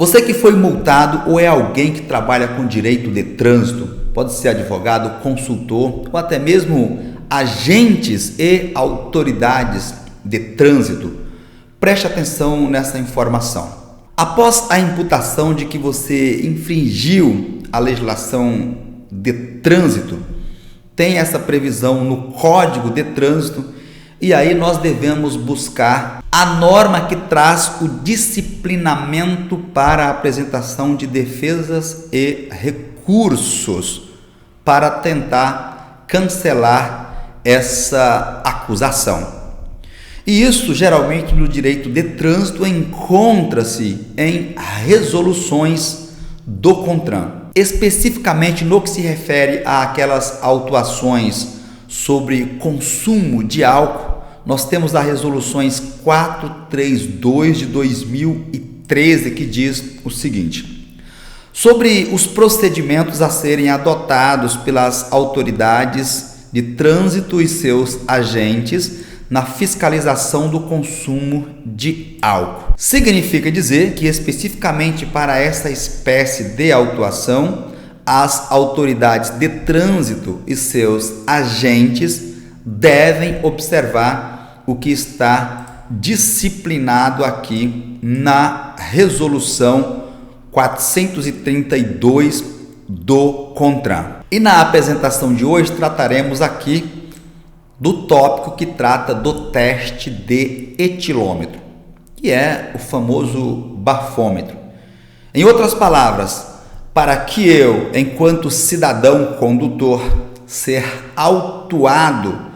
Você que foi multado ou é alguém que trabalha com direito de trânsito, pode ser advogado, consultor ou até mesmo agentes e autoridades de trânsito, preste atenção nessa informação. Após a imputação de que você infringiu a legislação de trânsito, tem essa previsão no Código de Trânsito, e aí nós devemos buscar a norma que traz o disciplinamento para a apresentação de defesas e recursos para tentar cancelar essa acusação. E isso geralmente no direito de trânsito encontra-se em resoluções do CONTRAN. Especificamente no que se refere àquelas autuações sobre consumo de álcool, nós temos as resoluções 432 de 2013 que diz o seguinte: sobre os procedimentos a serem adotados pelas autoridades de trânsito e seus agentes na fiscalização do consumo de álcool. Significa dizer que especificamente para essa espécie de autuação, as autoridades de trânsito e seus agentes devem observar o que está disciplinado aqui na resolução 432 do CONTRAN. E na apresentação de hoje trataremos aqui do tópico que trata do teste de etilômetro, que é o famoso bafômetro. Em outras palavras, para que eu, enquanto cidadão condutor, ser autuado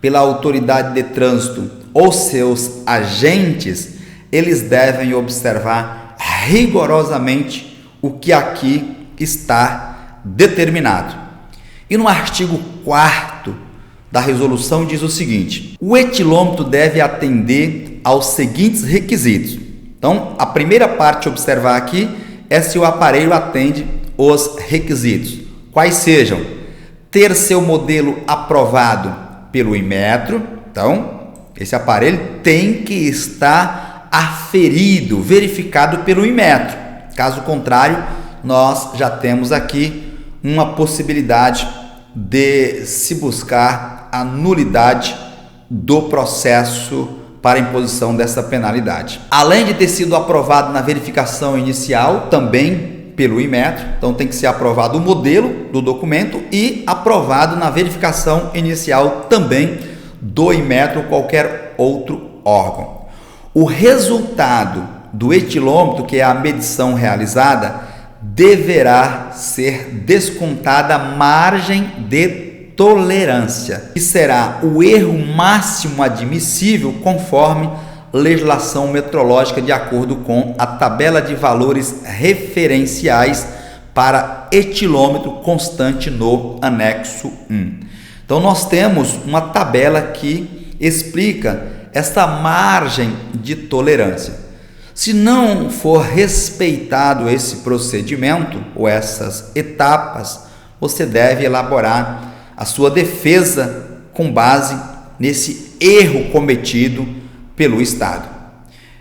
pela autoridade de trânsito ou seus agentes, eles devem observar rigorosamente o que aqui está determinado. E no artigo 4º da resolução diz o seguinte: o etilômetro deve atender aos seguintes requisitos. Então, a primeira parte a observar aqui é se o aparelho atende os requisitos. Quais sejam? Ter seu modelo aprovado pelo Inmetro. Então, esse aparelho tem que estar aferido, verificado pelo Inmetro. Caso contrário, nós já temos aqui uma possibilidade de se buscar a nulidade do processo para a imposição dessa penalidade. Além de ter sido aprovado na verificação inicial, também pelo Inmetro, então tem que ser aprovado o modelo do documento e aprovado na verificação inicial também do Inmetro ou qualquer outro órgão. O resultado do etilômetro, que é a medição realizada, deverá ser descontada a margem de tolerância, que será o erro máximo admissível conforme legislação metrológica de acordo com a tabela de valores referenciais para etilômetro constante no anexo 1. Então nós temos uma tabela que explica essa margem de tolerância. Se não for respeitado esse procedimento ou essas etapas, você deve elaborar a sua defesa com base nesse erro cometido pelo Estado.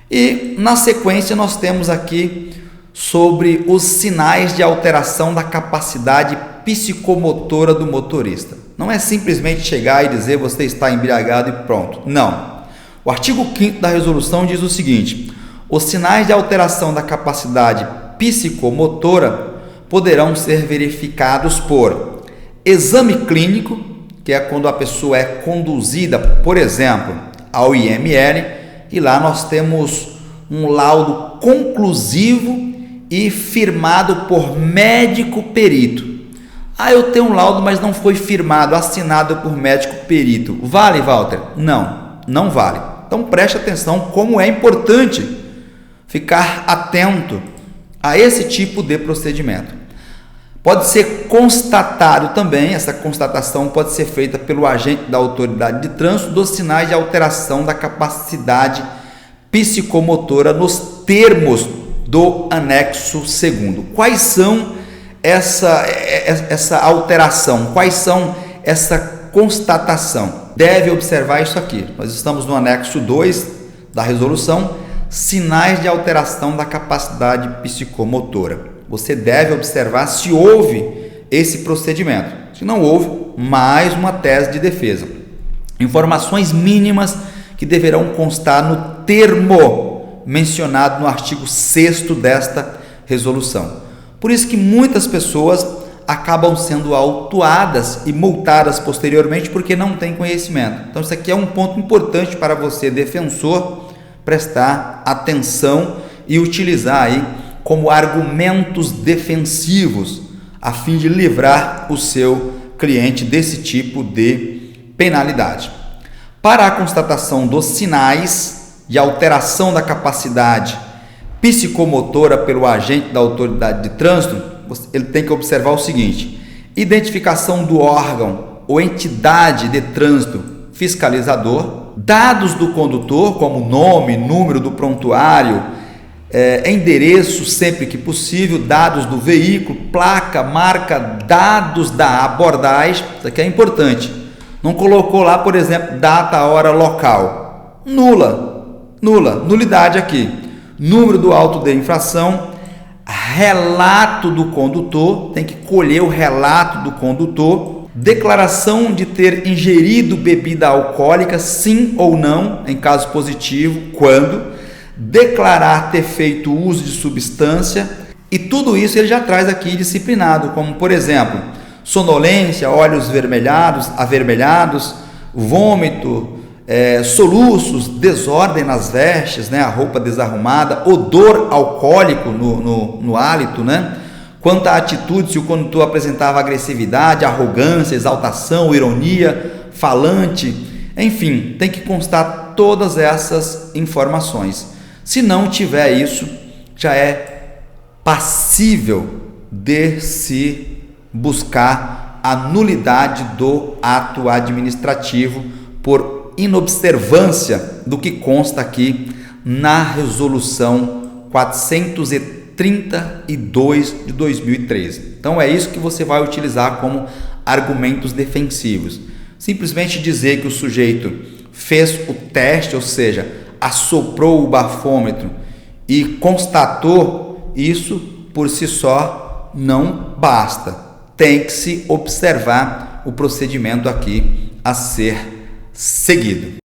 E na sequência nós temos aqui sobre os sinais de alteração da capacidade psicomotora do motorista. Não é simplesmente chegar e dizer você está embriagado e pronto. Não. O artigo 5º da resolução diz o seguinte: os sinais de alteração da capacidade psicomotora poderão ser verificados por exame clínico, que é quando a pessoa é conduzida, por exemplo, ao IML, e lá nós temos um laudo conclusivo e firmado por médico perito. Eu tenho um laudo, mas não foi firmado, assinado por médico perito. Vale, Walter? Não, não vale. Então preste atenção como é importante ficar atento a esse tipo de procedimento. Pode ser constatado também, essa constatação pode ser feita pelo agente da autoridade de trânsito dos sinais de alteração da capacidade psicomotora nos termos do anexo 2º. Quais são essa alteração? Quais são essa constatação? Deve observar isso aqui. Nós estamos no anexo 2 da resolução. sinais de alteração da capacidade psicomotora. Você deve observar se houve esse procedimento. Se não houve, mais uma tese de defesa. Informações mínimas que deverão constar no termo mencionado no artigo 6º desta resolução. Por isso que muitas pessoas acabam sendo autuadas e multadas posteriormente porque não têm conhecimento. Então isso aqui é um ponto importante para você, defensor, prestar atenção e utilizar aí como argumentos defensivos a fim de livrar o seu cliente desse tipo de penalidade. Para a constatação dos sinais de alteração da capacidade psicomotora pelo agente da autoridade de trânsito, ele tem que observar o seguinte: identificação do órgão ou entidade de trânsito fiscalizador, dados do condutor, como nome, número do prontuário, endereço sempre que possível, dados do veículo, placa, marca, dados da abordagem. Isso aqui é importante. Não colocou lá, por exemplo, data, hora, local. Nulidade aqui. Número do auto de infração, relato do condutor, tem que colher o relato do condutor, declaração de ter ingerido bebida alcoólica, sim ou não, em caso positivo, quando, declarar ter feito uso de substância, e tudo isso ele já traz aqui disciplinado, como por exemplo, sonolência, olhos avermelhados, vômito, soluços, desordem nas vestes, a roupa desarrumada, odor alcoólico no hálito, Quanto à atitude, se o condutor apresentava agressividade, arrogância, exaltação, ironia, falante, enfim, tem que constar todas essas informações. Se não tiver isso, já é passível de se buscar a nulidade do ato administrativo por inobservância do que consta aqui na resolução 432 de 2013. Então é isso que você vai utilizar como argumentos defensivos. Simplesmente dizer que o sujeito fez o teste, ou seja, assoprou o bafômetro e constatou isso por si só não basta. Tem que se observar o procedimento aqui a ser seguido.